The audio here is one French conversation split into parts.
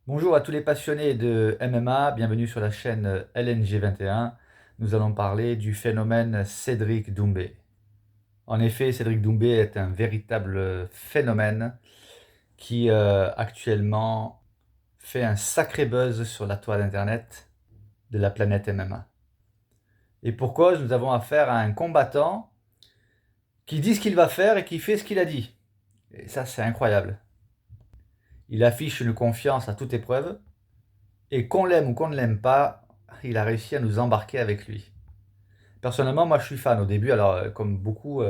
Bonjour à tous les passionnés de MMA, bienvenue sur la chaîne LNG21. Nous allons parler du phénomène Cédric Doumbé. En effet, Cédric Doumbé est un véritable phénomène qui actuellement fait un sacré buzz sur la toile internet de la planète MMA. Et pour cause, nous avons affaire à un combattant qui dit ce qu'il va faire et qui fait ce qu'il a dit. Et ça, c'est incroyable. Il affiche une confiance à toute épreuve, et qu'on l'aime ou qu'on ne l'aime pas, il a réussi à nous embarquer avec lui. Personnellement, moi je suis fan au début, alors comme beaucoup,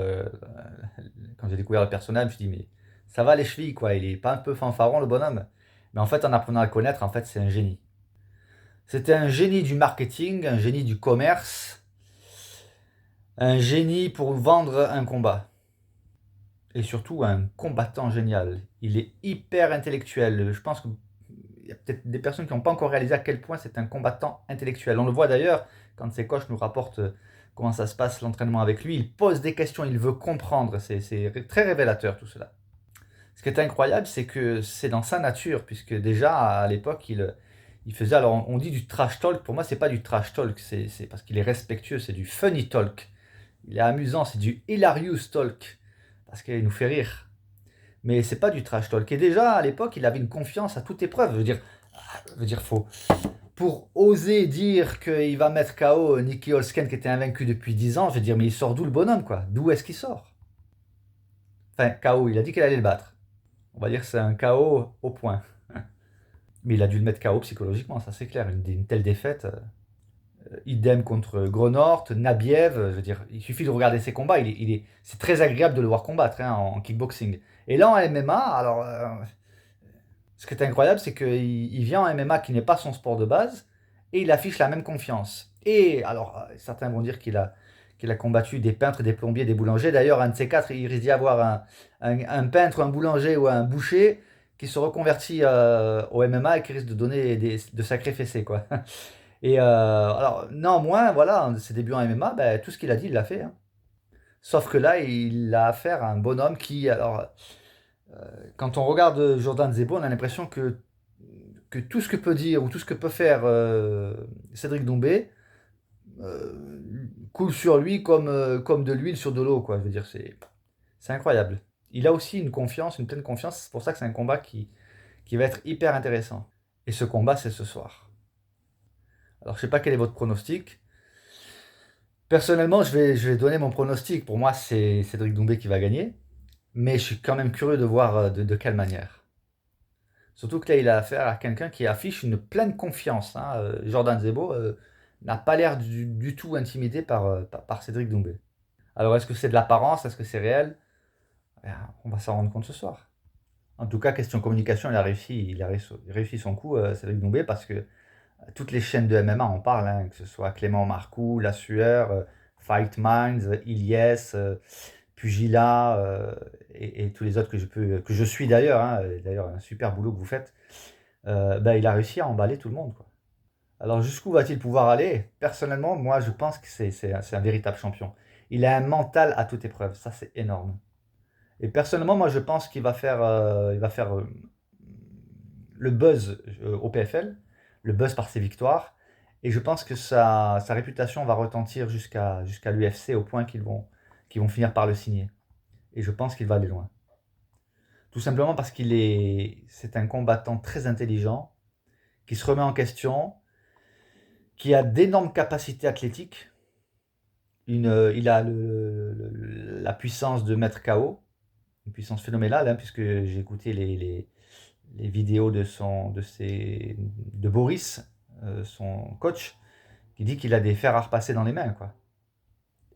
quand j'ai découvert le personnage, je me suis dit, mais ça va les chevilles, quoi, il est pas un peu fanfaron le bonhomme. Mais en fait, en apprenant à le connaître, en fait, c'est un génie. C'était un génie du marketing, un génie du commerce, un génie pour vendre un combat. Et surtout un combattant génial. Il est hyper intellectuel. Je pense qu'il y a peut-être des personnes qui n'ont pas encore réalisé à quel point c'est un combattant intellectuel. On le voit d'ailleurs quand ses coachs nous rapportent comment ça se passe l'entraînement avec lui. Il pose des questions, il veut comprendre. C'est très révélateur tout cela. Ce qui est incroyable, c'est que c'est dans sa nature, puisque déjà à l'époque, il faisait, alors on dit du trash talk, pour moi c'est pas du trash talk, c'est parce qu'il est respectueux, c'est du funny talk. Il est amusant, c'est du hilarious talk, parce qu'il nous fait rire. Mais c'est pas du trash talk. Et déjà, à l'époque, il avait une confiance à toute épreuve. Je veux dire, faux. Pour oser dire qu'il va mettre KO Nicky Holsken qui était invaincu depuis 10 ans, je veux dire, mais il sort d'où le bonhomme, quoi? D'où est-ce qu'il sort? Enfin, KO, il a dit qu'il allait le battre. On va dire que c'est un KO au point. Mais il a dû le mettre KO psychologiquement, ça c'est clair. Une telle défaite. Idem contre Gronort, Nabiev. Je veux dire, il suffit de regarder ses combats. C'est très agréable de le voir combattre en kickboxing. Et là en MMA, alors ce qui est incroyable, c'est qu'il vient en MMA qui n'est pas son sport de base et il affiche la même confiance. Et alors, certains vont dire qu'il a combattu des peintres, des plombiers, des boulangers. D'ailleurs, un de ces quatre, il risque d'y avoir un peintre, un boulanger ou un boucher qui se reconvertit au MMA et qui risque de donner de sacrés fessées, quoi. Et alors, néanmoins, voilà, ses débuts en MMA, ben, tout ce qu'il a dit, il l'a fait, hein. Sauf que là, il a affaire à un bonhomme qui, alors, quand on regarde Jordan Zebo, on a l'impression que tout ce que peut dire ou tout ce que peut faire Cédric Doumbé euh, coule sur lui comme de l'huile sur de l'eau, quoi. Je veux dire, c'est incroyable. Il a aussi une confiance, une pleine confiance. C'est pour ça que c'est un combat qui va être hyper intéressant. Et ce combat, c'est ce soir. Alors, je sais pas quel est votre pronostic. Personnellement, je vais donner mon pronostic. Pour moi, c'est Cédric Doumbé qui va gagner. Mais je suis quand même curieux de voir de quelle manière. Surtout que là, il a affaire à quelqu'un qui affiche une pleine confiance, hein. Jordan Zebo n'a pas l'air du tout intimidé par Cédric Doumbé. Alors, est-ce que c'est de l'apparence? Est-ce que c'est réel? Ben, on va s'en rendre compte ce soir. En tout cas, question communication, il a réussi son coup, Cédric Doumbé, parce que toutes les chaînes de MMA en parlent, hein, que ce soit Clément Marcoux, La Sueur, Fight Minds, Ilyes, Pugila et tous les autres que je suis d'ailleurs, hein, d'ailleurs un super boulot que vous faites. Ben, il a réussi à emballer tout le monde, quoi. Alors jusqu'où va-t-il pouvoir aller? Personnellement, moi je pense que c'est un véritable champion. Il a un mental à toute épreuve, ça c'est énorme. Et personnellement, moi je pense qu'il va faire le buzz au PFL, le buzz par ses victoires, et je pense que sa réputation va retentir jusqu'à l'UFC au point qu'ils vont finir par le signer. Et je pense qu'il va aller loin. Tout simplement parce c'est un combattant très intelligent, qui se remet en question, qui a d'énormes capacités athlétiques. Il a la puissance de mettre KO, une puissance phénoménale, hein, puisque j'ai écouté les vidéos de Boris, son coach, qui dit qu'il a des fers à repasser dans les mains, quoi.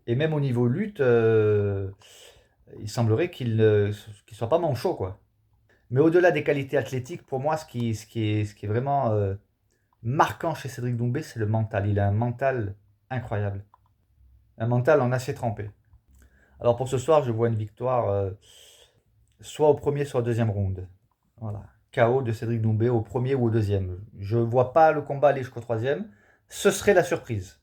Et même au niveau lutte, il semblerait qu'il soit pas manchot, quoi. Mais au-delà des qualités athlétiques, pour moi, ce qui est vraiment marquant chez Cédric Doumbé, c'est le mental. Il a un mental incroyable. Un mental en acier trempé. Alors pour ce soir, je vois une victoire soit au premier, soit au deuxième round. Voilà. KO de Cédric Doumbé au premier ou au deuxième. Je ne vois pas le combat aller jusqu'au troisième. Ce serait la surprise.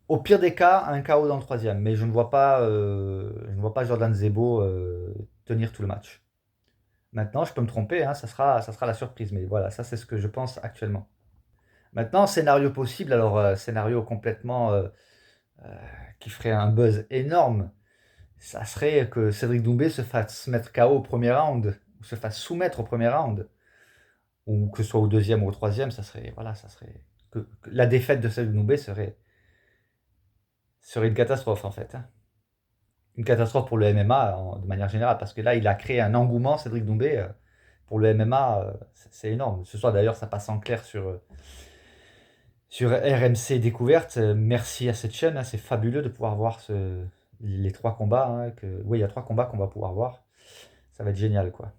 Au pire des cas, un KO dans le troisième. Mais je ne vois pas Jordan Zebo tenir tout le match. Maintenant, je peux me tromper, hein, ça sera la surprise, mais voilà, ça c'est ce que je pense actuellement. Maintenant, scénario possible, alors scénario complètement euh, qui ferait un buzz énorme, ça serait que Cédric Doumbé se fasse mettre KO au premier round, ou se fasse soumettre au premier round, ou que ce soit au deuxième ou au troisième, ça serait, voilà, ça serait que la défaite de Cédric Doumbé serait une catastrophe en fait, hein. Une catastrophe pour le MMA de manière générale, parce que là, il a créé un engouement, Cédric Doumbé, pour le MMA, c'est énorme. Ce soir d'ailleurs, ça passe en clair sur RMC Découverte. Merci à cette chaîne, hein, c'est fabuleux de pouvoir voir les trois combats. Hein, oui, il y a trois combats qu'on va pouvoir voir. Ça va être génial, quoi.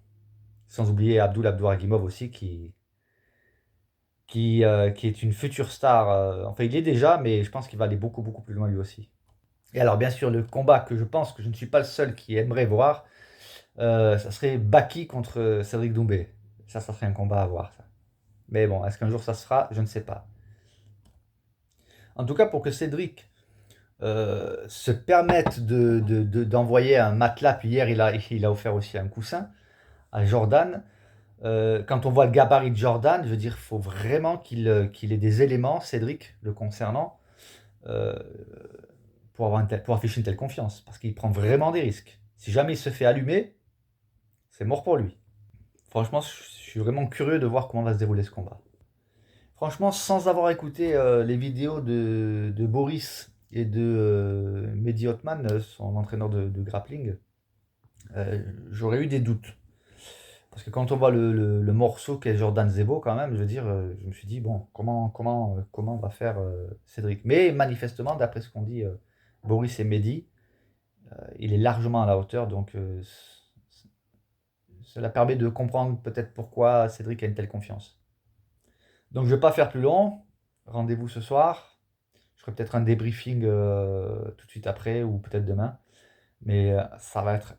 Sans oublier Abdul Abdouragimov aussi, qui est une future star. Enfin, il est déjà, mais je pense qu'il va aller beaucoup, beaucoup plus loin lui aussi. Et alors, bien sûr, le combat que je pense que je ne suis pas le seul qui aimerait voir, ça serait Baki contre Cédric Doumbé. Ça serait un combat à voir, ça. Mais bon, est-ce qu'un jour ça se fera? Je ne sais pas. En tout cas, pour que Cédric se permette d'envoyer un matelas, puis hier il a offert aussi un coussin à Jordan. Quand on voit le gabarit de Jordan, je veux dire, il faut vraiment qu'il ait des éléments, Cédric, le concernant, euh, pour afficher une telle confiance. Parce qu'il prend vraiment des risques. Si jamais il se fait allumer, c'est mort pour lui. Franchement, je suis vraiment curieux de voir comment va se dérouler ce combat. Franchement, sans avoir écouté les vidéos de Boris et de Mehdi Hotman, son entraîneur de grappling, j'aurais eu des doutes. Parce que quand on voit le morceau qu'est Jordan Zebo, quand même, je veux dire, je me suis dit, bon, comment va faire Cédric? Mais manifestement, d'après ce qu'ont dit Boris et Mehdi, il est largement à la hauteur, donc cela permet de comprendre peut-être pourquoi Cédric a une telle confiance. Donc je ne vais pas faire plus long. Rendez-vous ce soir. Je ferai peut-être un débriefing tout de suite après ou peut-être demain. Mais ça va être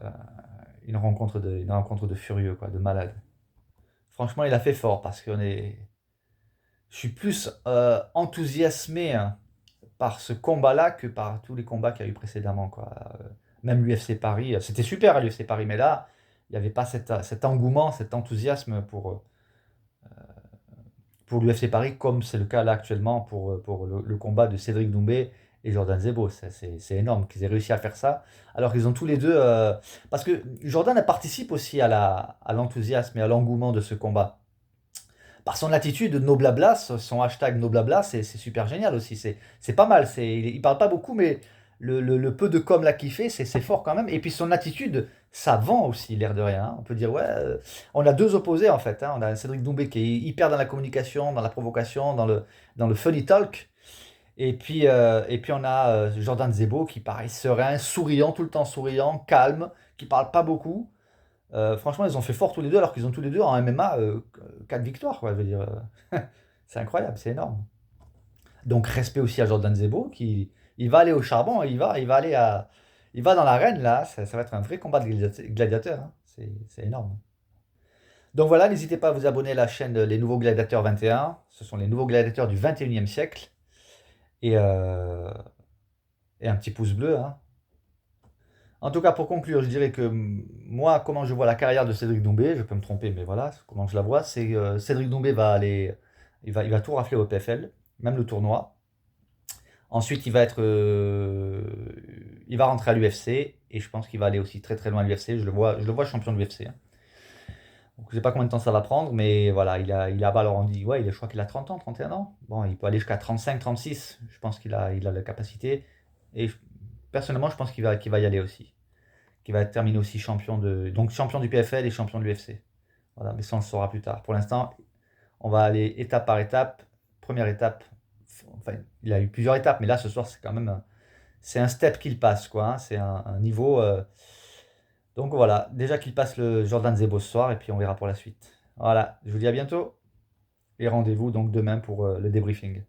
une rencontre de furieux, quoi, de malade. Franchement, il a fait fort parce je suis plus enthousiasmé, hein, par ce combat-là que par tous les combats qu'il y a eu précédemment, quoi. Même l'UFC Paris, c'était super à l'UFC Paris, mais là, il n'y avait pas cet engouement, cet enthousiasme pour l'UFC Paris, comme c'est le cas là actuellement pour le combat de Cédric Doumbé et Jordan Zebo. C'est énorme qu'ils aient réussi à faire ça, alors qu'ils ont tous les deux. Parce que Jordan participe aussi à l'enthousiasme et à l'engouement de ce combat. Par son attitude, no blabla, son hashtag no blabla, c'est super génial aussi. C'est pas mal. Il parle pas beaucoup, mais le peu de com là qu'il fait, c'est fort quand même. Et puis son attitude, ça vend aussi, l'air de rien, hein. On peut dire, ouais, on a deux opposés en fait, hein. On a Cédric Doumbé qui est hyper dans la communication, dans la provocation, dans le funny talk. Et puis on a Jordan Zebo qui paraît serein, souriant, tout le temps souriant, calme, qui parle pas beaucoup. Franchement, ils ont fait fort tous les deux, alors qu'ils ont tous les deux en MMA 4 victoires, quoi, je veux dire. C'est incroyable, c'est énorme. Donc respect aussi à Jordan Zebo, qui il va aller au charbon, il va dans l'arène là, ça va être un vrai combat de gladiateurs, hein. C'est énorme. Donc voilà, n'hésitez pas à vous abonner à la chaîne Les Nouveaux Gladiateurs 21. Ce sont les nouveaux gladiateurs du 21e siècle. Et, euh, et un petit pouce bleu, hein. En tout cas, pour conclure, je dirais que moi, comment je vois la carrière de Cédric Doumbé, je peux me tromper, mais voilà, comment je la vois, c'est que Cédric Doumbé va aller, il va tout rafler au PFL, même le tournoi. Ensuite, il va rentrer à l'UFC et je pense qu'il va aller aussi très très loin à l'UFC. Je le vois champion de l'UFC, hein. Donc, je sais pas combien de temps ça va prendre, mais voilà, alors on dit, ouais, je crois qu'il a 30 ans, 31 ans. Bon, il peut aller jusqu'à 35, 36. Je pense qu'il a la capacité. Et personnellement, je pense qu'il va y aller aussi. Qui va terminer aussi donc champion du PFL et champion de l'UFC. Voilà, mais ça on le saura plus tard. Pour l'instant, on va aller étape par étape. Première étape, enfin, il a eu plusieurs étapes, mais là ce soir c'est quand même c'est un step qu'il passe, quoi, hein. C'est un niveau. Donc voilà, déjà qu'il passe le Jordan Zebo ce soir et puis on verra pour la suite. Voilà, je vous dis à bientôt et rendez-vous donc demain pour le débriefing.